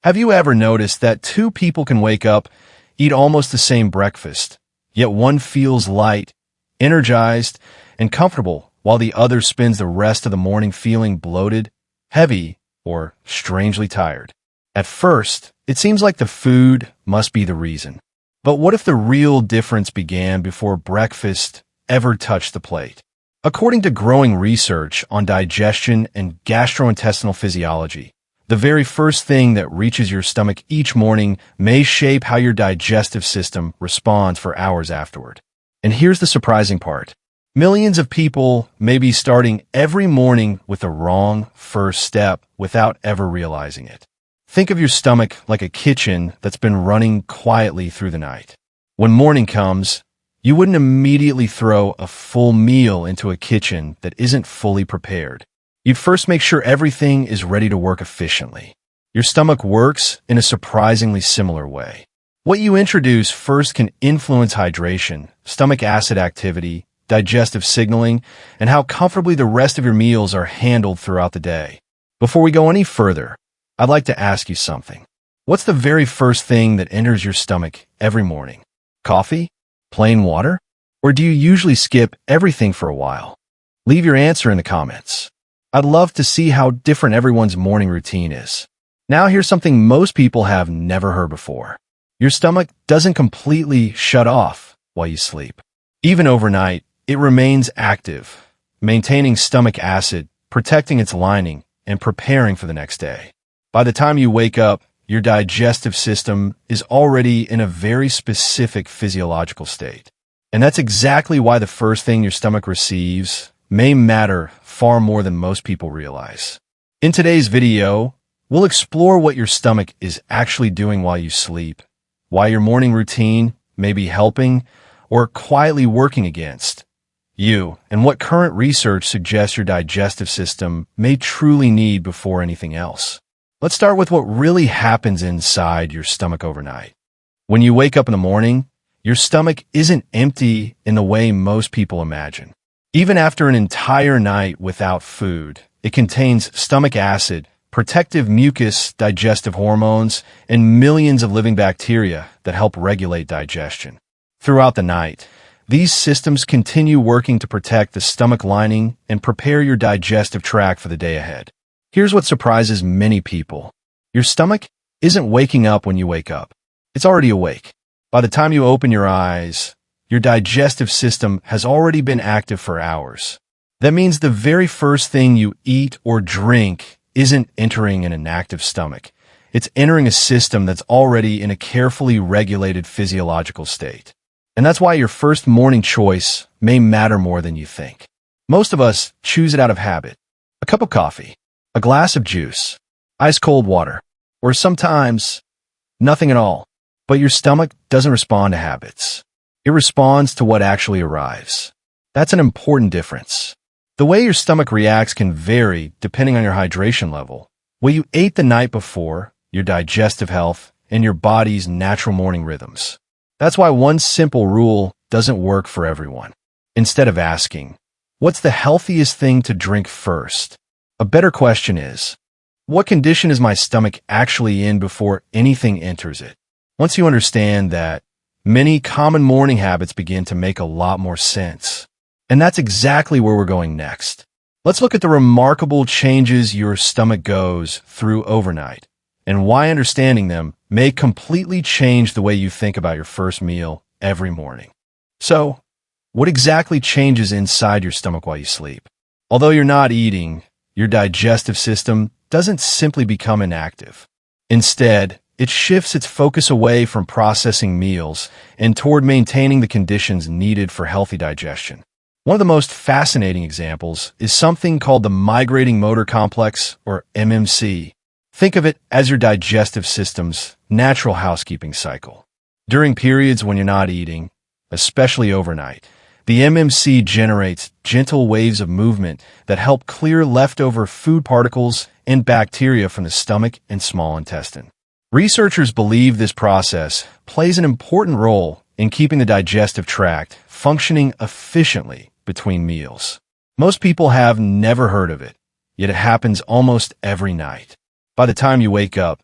Have you ever noticed that two people can wake up, eat almost the same breakfast, yet one feels light, energized, and comfortable, while the other spends the rest of the morning feeling bloated, heavy, or strangely tired? At first, it seems like the food must be the reason. But what if the real difference began before breakfast ever touched the plate? According to growing research on digestion and gastrointestinal physiology, the very first thing that reaches your stomach each morning may shape how your digestive system responds for hours afterward. And here's the surprising part. Millions of people may be starting every morning with the wrong first step without ever realizing it. Think of your stomach like a kitchen that's been running quietly through the night. When morning comes, you wouldn't immediately throw a full meal into a kitchen that isn't fully prepared. You'd first make sure everything is ready to work efficiently. Your stomach works in a surprisingly similar way. What you introduce first can influence hydration, stomach acid activity, digestive signaling, and how comfortably the rest of your meals are handled throughout the day. Before we go any further, I'd like to ask you something. What's the very first thing that enters your stomach every morning? Coffee? Plain water? Or do you usually skip everything for a while? Leave your answer in the comments. I'd love to see how different everyone's morning routine is. Now here's something most people have never heard before. Your stomach doesn't completely shut off while you sleep. Even overnight, it remains active, maintaining stomach acid, protecting its lining, and preparing for the next day. By the time you wake up, your digestive system is already in a very specific physiological state. And that's exactly why the first thing your stomach receives may matter far more than most people realize. In today's video, we'll explore what your stomach is actually doing while you sleep, why your morning routine may be helping or quietly working against you, and what current research suggests your digestive system may truly need before anything else. Let's start with what really happens inside your stomach overnight. When you wake up in the morning, your stomach isn't empty in the way most people imagine. Even after an entire night without food, it contains stomach acid, protective mucus, digestive hormones, and millions of living bacteria that help regulate digestion. Throughout the night, these systems continue working to protect the stomach lining and prepare your digestive tract for the day ahead. Here's what surprises many people. Your stomach isn't waking up when you wake up. It's already awake. By the time you open your eyes, your digestive system has already been active for hours. That means the very first thing you eat or drink isn't entering an inactive stomach. It's entering a system that's already in a carefully regulated physiological state. And that's why your first morning choice may matter more than you think. Most of us choose it out of habit. A cup of coffee, a glass of juice, ice-cold water, or sometimes nothing at all. But your stomach doesn't respond to habits. It responds to what actually arrives. That's an important difference. The way your stomach reacts can vary depending on your hydration level, what you ate the night before, your digestive health, and your body's natural morning rhythms. That's why one simple rule doesn't work for everyone. Instead of asking, what's the healthiest thing to drink first? A better question is, what condition is my stomach actually in before anything enters it? Once you understand that, many common morning habits begin to make a lot more sense. And that's exactly where we're going next. Let's look at the remarkable changes your stomach goes through overnight, and why understanding them may completely change the way you think about your first meal every morning. So, what exactly changes inside your stomach while you sleep? Although you're not eating, your digestive system doesn't simply become inactive. Instead, it shifts its focus away from processing meals and toward maintaining the conditions needed for healthy digestion. One of the most fascinating examples is something called the migrating motor complex, or MMC. Think of it as your digestive system's natural housekeeping cycle. During periods when you're not eating, especially overnight, the MMC generates gentle waves of movement that help clear leftover food particles and bacteria from the stomach and small intestine. Researchers believe this process plays an important role in keeping the digestive tract functioning efficiently between meals. Most people have never heard of it, yet it happens almost every night. By the time you wake up,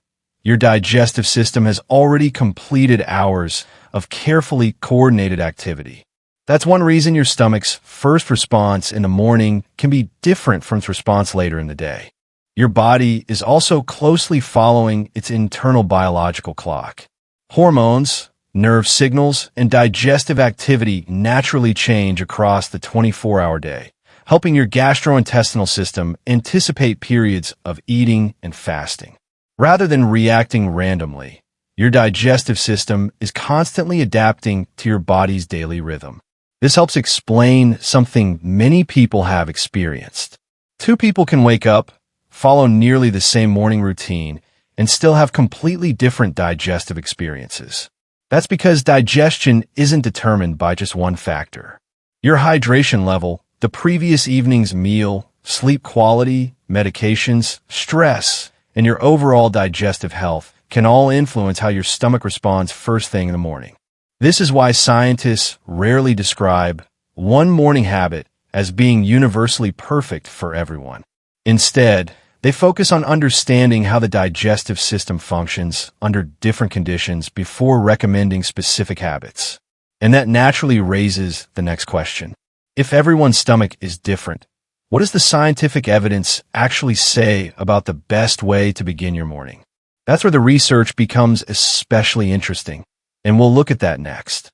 Your digestive system has already completed hours of carefully coordinated activity. That's one reason your stomach's first response in the morning can be different from its response later in the day. Your body is also closely following its internal biological clock. Hormones, nerve signals, and digestive activity naturally change across the 24-hour day, helping your gastrointestinal system anticipate periods of eating and fasting. Rather than reacting randomly, your digestive system is constantly adapting to your body's daily rhythm. This helps explain something many people have experienced. Two people can wake up, follow nearly the same morning routine, and still have completely different digestive experiences. That's because digestion isn't determined by just one factor. Your hydration level, the previous evening's meal, sleep quality, medications, stress, and your overall digestive health can all influence how your stomach responds first thing in the morning. This is why scientists rarely describe one morning habit as being universally perfect for everyone. Instead, they focus on understanding how the digestive system functions under different conditions before recommending specific habits. And that naturally raises the next question. If everyone's stomach is different, what does the scientific evidence actually say about the best way to begin your morning? That's where the research becomes especially interesting, and we'll look at that next.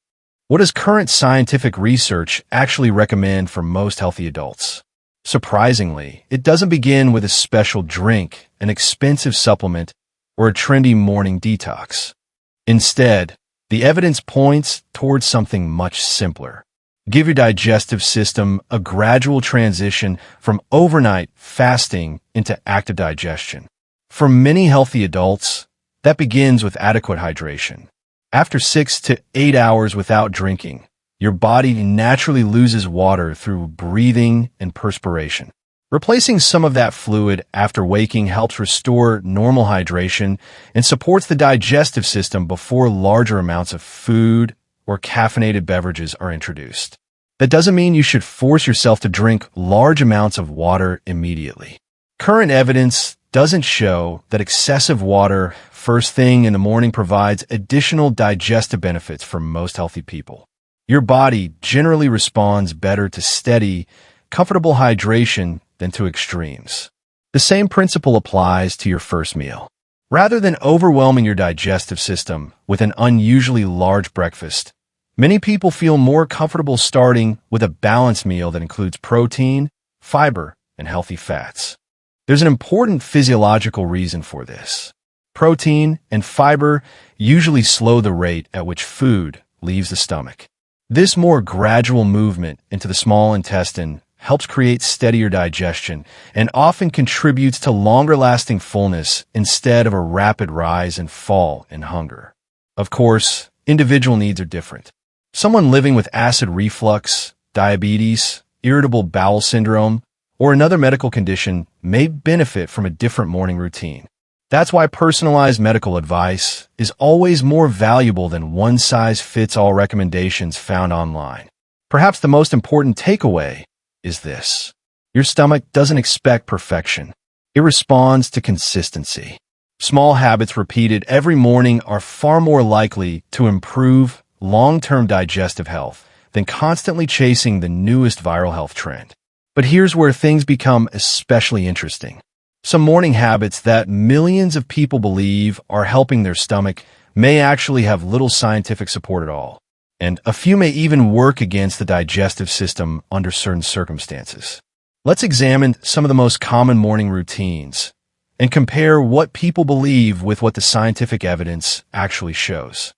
What does current scientific research actually recommend for most healthy adults? Surprisingly, it doesn't begin with a special drink, an expensive supplement, or a trendy morning detox. Instead, the evidence points towards something much simpler. Give your digestive system a gradual transition from overnight fasting into active digestion. For many healthy adults, that begins with adequate hydration. After 6 to 8 hours without drinking, your body naturally loses water through breathing and perspiration. Replacing some of that fluid after waking helps restore normal hydration and supports the digestive system before larger amounts of food or caffeinated beverages are introduced. That doesn't mean you should force yourself to drink large amounts of water immediately. Current evidence doesn't show that excessive water first thing in the morning provides additional digestive benefits for most healthy people. Your body generally responds better to steady, comfortable hydration than to extremes. The same principle applies to your first meal. Rather than overwhelming your digestive system with an unusually large breakfast, many people feel more comfortable starting with a balanced meal that includes protein, fiber, and healthy fats. There's an important physiological reason for this. Protein and fiber usually slow the rate at which food leaves the stomach. This more gradual movement into the small intestine helps create steadier digestion and often contributes to longer-lasting fullness instead of a rapid rise and fall in hunger. Of course, individual needs are different. Someone living with acid reflux, diabetes, irritable bowel syndrome, or another medical condition may benefit from a different morning routine. That's why personalized medical advice is always more valuable than one-size-fits-all recommendations found online. Perhaps the most important takeaway is this. Your stomach doesn't expect perfection. It responds to consistency. Small habits repeated every morning are far more likely to improve long-term digestive health than constantly chasing the newest viral health trend. But here's where things become especially interesting. Some morning habits that millions of people believe are helping their stomach may actually have little scientific support at all, and a few may even work against the digestive system under certain circumstances. Let's examine some of the most common morning routines and compare what people believe with what the scientific evidence actually shows.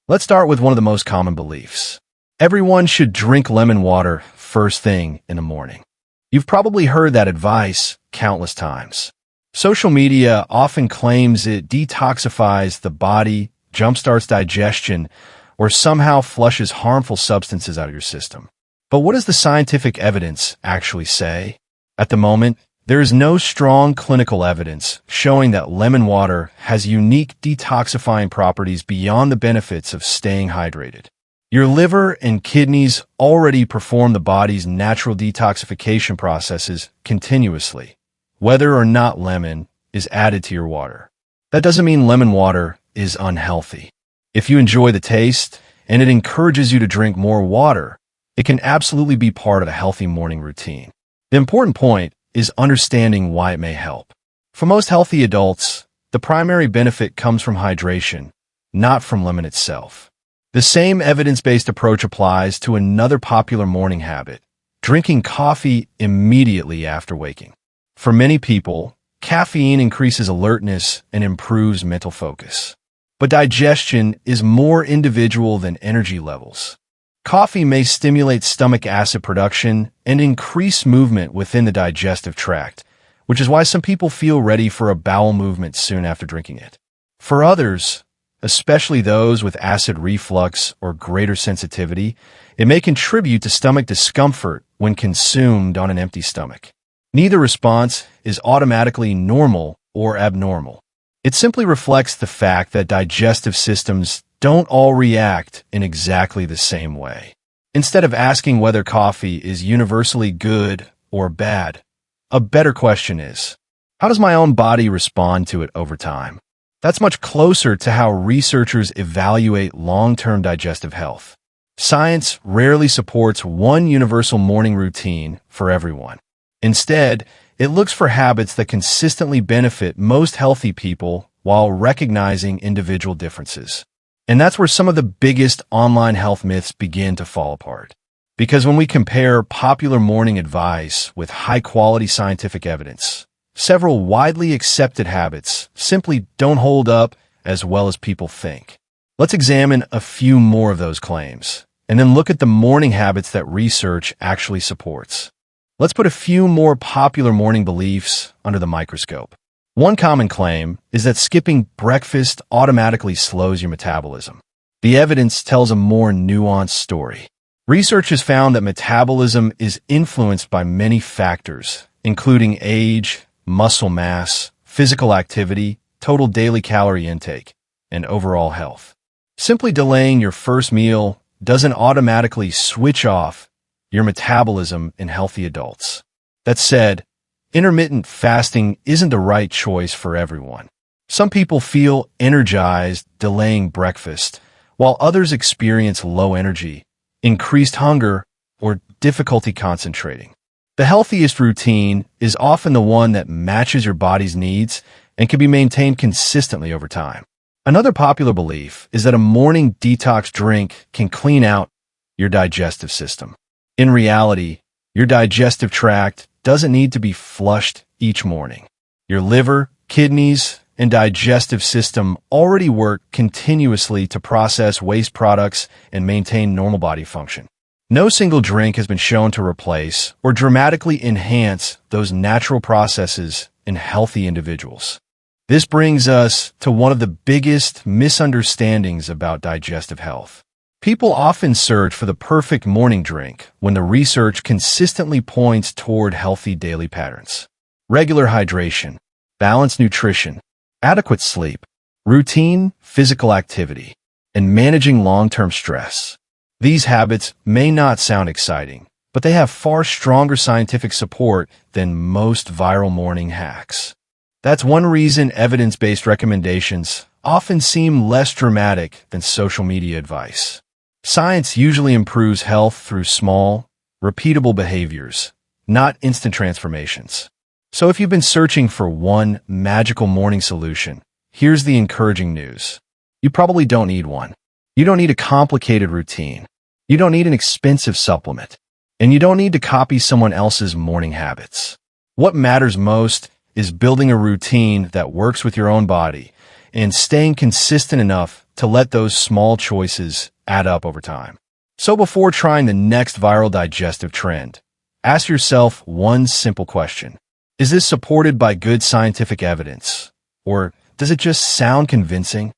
Let's start with one of the most common beliefs. Everyone should drink lemon water first thing in the morning. You've probably heard that advice countless times. Social media often claims it detoxifies the body, jumpstarts digestion, or somehow flushes harmful substances out of your system. But what does the scientific evidence actually say? At the moment, there is no strong clinical evidence showing that lemon water has unique detoxifying properties beyond the benefits of staying hydrated. Your liver and kidneys already perform the body's natural detoxification processes continuously, whether or not lemon is added to your water. That doesn't mean lemon water is unhealthy. If you enjoy the taste and it encourages you to drink more water, it can absolutely be part of a healthy morning routine. The important point is understanding why it may help. For most healthy adults, the primary benefit comes from hydration, not from lemon itself. The same evidence-based approach applies to another popular morning habit, drinking coffee immediately after waking. For many people, caffeine increases alertness and improves mental focus. But digestion is more individual than energy levels. Coffee may stimulate stomach acid production and increase movement within the digestive tract, which is why some people feel ready for a bowel movement soon after drinking it. For others, especially those with acid reflux or greater sensitivity, it may contribute to stomach discomfort when consumed on an empty stomach. Neither response is automatically normal or abnormal. It simply reflects the fact that digestive systems don't all react in exactly the same way. Instead of asking whether coffee is universally good or bad, a better question is, how does my own body respond to it over time? That's much closer to how researchers evaluate long-term digestive health. Science rarely supports one universal morning routine for everyone. Instead, it looks for habits that consistently benefit most healthy people while recognizing individual differences. And that's where some of the biggest online health myths begin to fall apart. Because when we compare popular morning advice with high-quality scientific evidence, several widely accepted habits simply don't hold up as well as people think. Let's examine a few more of those claims, and then look at the morning habits that research actually supports. Let's put a few more popular morning beliefs under the microscope. One common claim is that skipping breakfast automatically slows your metabolism. The evidence tells a more nuanced story. Research has found that metabolism is influenced by many factors, including age, muscle mass, physical activity, total daily calorie intake, and overall health. Simply delaying your first meal doesn't automatically switch off your metabolism in healthy adults. That said, intermittent fasting isn't the right choice for everyone. Some people feel energized delaying breakfast, while others experience low energy, increased hunger, or difficulty concentrating. The healthiest routine is often the one that matches your body's needs and can be maintained consistently over time. Another popular belief is that a morning detox drink can clean out your digestive system. In reality, your digestive tract doesn't need to be flushed each morning. Your liver, kidneys, and digestive system already work continuously to process waste products and maintain normal body function. No single drink has been shown to replace or dramatically enhance those natural processes in healthy individuals. This brings us to one of the biggest misunderstandings about digestive health. People often search for the perfect morning drink when the research consistently points toward healthy daily patterns. Regular hydration, balanced nutrition, adequate sleep, routine physical activity, and managing long-term stress. These habits may not sound exciting, but they have far stronger scientific support than most viral morning hacks. That's one reason evidence-based recommendations often seem less dramatic than social media advice. Science usually improves health through small, repeatable behaviors, not instant transformations. So if you've been searching for one magical morning solution, here's the encouraging news. You probably don't need one. You don't need a complicated routine. You don't need an expensive supplement. And you don't need to copy someone else's morning habits. What matters most is building a routine that works with your own body and staying consistent enough to let those small choices add up over time. So before trying the next viral digestive trend, ask yourself one simple question. Is this supported by good scientific evidence? Or does it just sound convincing?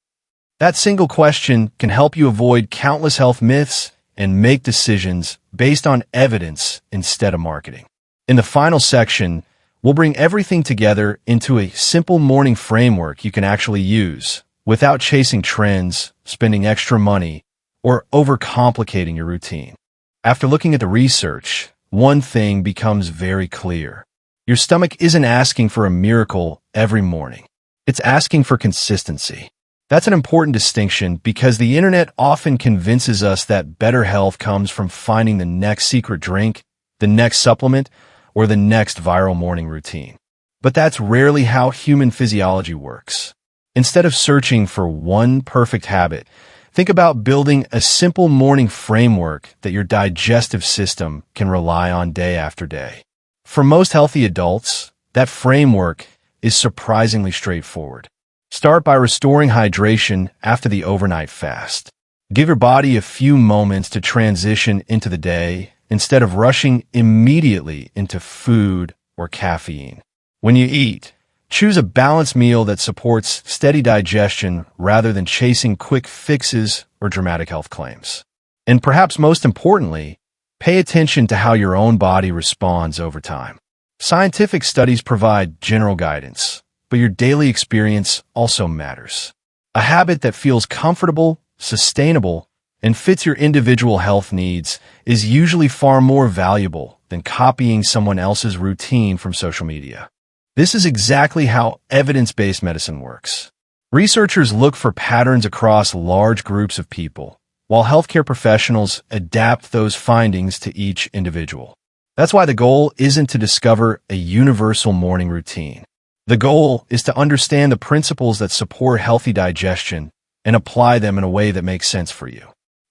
That single question can help you avoid countless health myths and make decisions based on evidence instead of marketing. In the final section, we'll bring everything together into a simple morning framework you can actually use without chasing trends, spending extra money, or overcomplicating your routine. After looking at the research, one thing becomes very clear. Your stomach isn't asking for a miracle every morning. It's asking for consistency. That's an important distinction because the internet often convinces us that better health comes from finding the next secret drink, the next supplement, or the next viral morning routine. But that's rarely how human physiology works. Instead of searching for one perfect habit, think about building a simple morning framework that your digestive system can rely on day after day. For most healthy adults, that framework is surprisingly straightforward. Start by restoring hydration after the overnight fast. Give your body a few moments to transition into the day instead of rushing immediately into food or caffeine. When you eat, choose a balanced meal that supports steady digestion rather than chasing quick fixes or dramatic health claims. And perhaps most importantly, pay attention to how your own body responds over time. Scientific studies provide general guidance, but your daily experience also matters. A habit that feels comfortable, sustainable, and fits your individual health needs is usually far more valuable than copying someone else's routine from social media. This is exactly how evidence-based medicine works. Researchers look for patterns across large groups of people, while healthcare professionals adapt those findings to each individual. That's why the goal isn't to discover a universal morning routine. The goal is to understand the principles that support healthy digestion and apply them in a way that makes sense for you.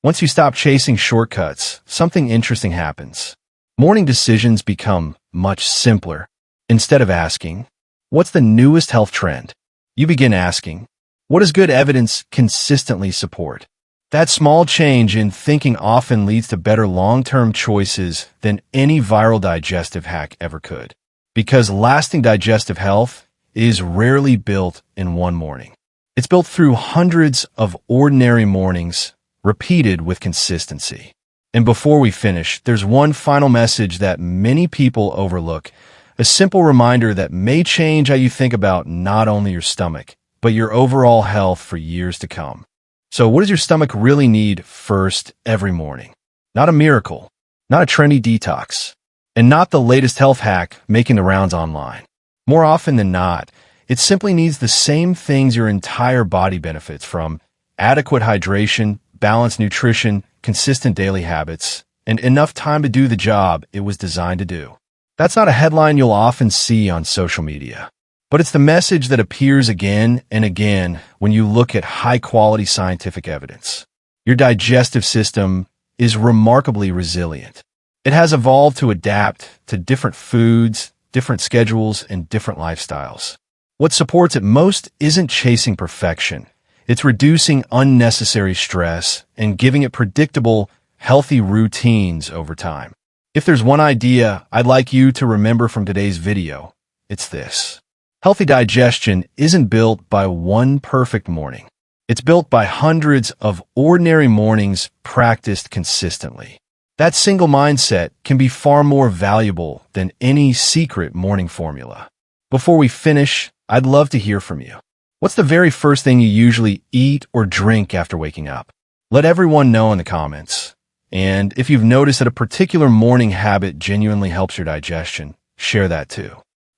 Once you stop chasing shortcuts, something interesting happens. Morning decisions become much simpler. Instead of asking, "What's the newest health trend?" you begin asking, "What does good evidence consistently support?" That small change in thinking often leads to better long-term choices than any viral digestive hack ever could. Because lasting digestive health is rarely built in one morning. It's built through hundreds of ordinary mornings, repeated with consistency. And before we finish, there's one final message that many people overlook. A simple reminder that may change how you think about not only your stomach, but your overall health for years to come. So what does your stomach really need first every morning? Not a miracle, not a trendy detox, and not the latest health hack making the rounds online. More often than not, it simply needs the same things your entire body benefits from: adequate hydration, balanced nutrition, consistent daily habits, and enough time to do the job it was designed to do. That's not a headline you'll often see on social media, but it's the message that appears again and again when you look at high-quality scientific evidence. Your digestive system is remarkably resilient. It has evolved to adapt to different foods, different schedules, and different lifestyles. What supports it most isn't chasing perfection. It's reducing unnecessary stress and giving it predictable, healthy routines over time. If there's one idea I'd like you to remember from today's video, it's this. Healthy digestion isn't built by one perfect morning. It's built by hundreds of ordinary mornings practiced consistently. That single mindset can be far more valuable than any secret morning formula. Before we finish, I'd love to hear from you. What's the very first thing you usually eat or drink after waking up? Let everyone know in the comments. And if you've noticed that a particular morning habit genuinely helps your digestion, share that too.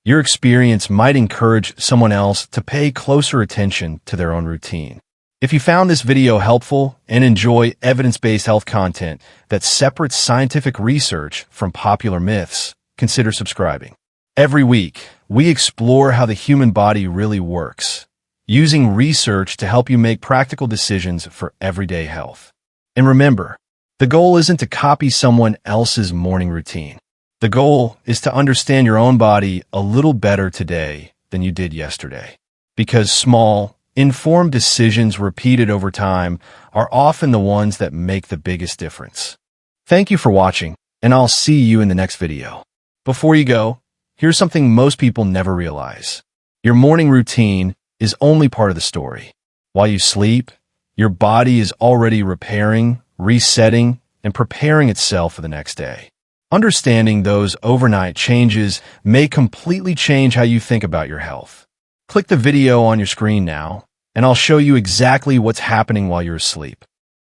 Your experience might encourage someone else to pay closer attention to their own routine. If you found this video helpful and enjoy evidence-based health content that separates scientific research from popular myths, consider subscribing. Every week, we explore how the human body really works, using research to help you make practical decisions for everyday health. And remember, the goal isn't to copy someone else's morning routine. The goal is to understand your own body a little better today than you did yesterday. Because small, informed decisions repeated over time are often the ones that make the biggest difference. Thank you for watching, and I'll see you in the next video. Before you go, here's something most people never realize. Your morning routine is only part of the story. While you sleep, your body is already repairing, resetting, and preparing itself for the next day. Understanding those overnight changes may completely change how you think about your health. Click the video on your screen now, and I'll show you exactly what's happening while you're asleep.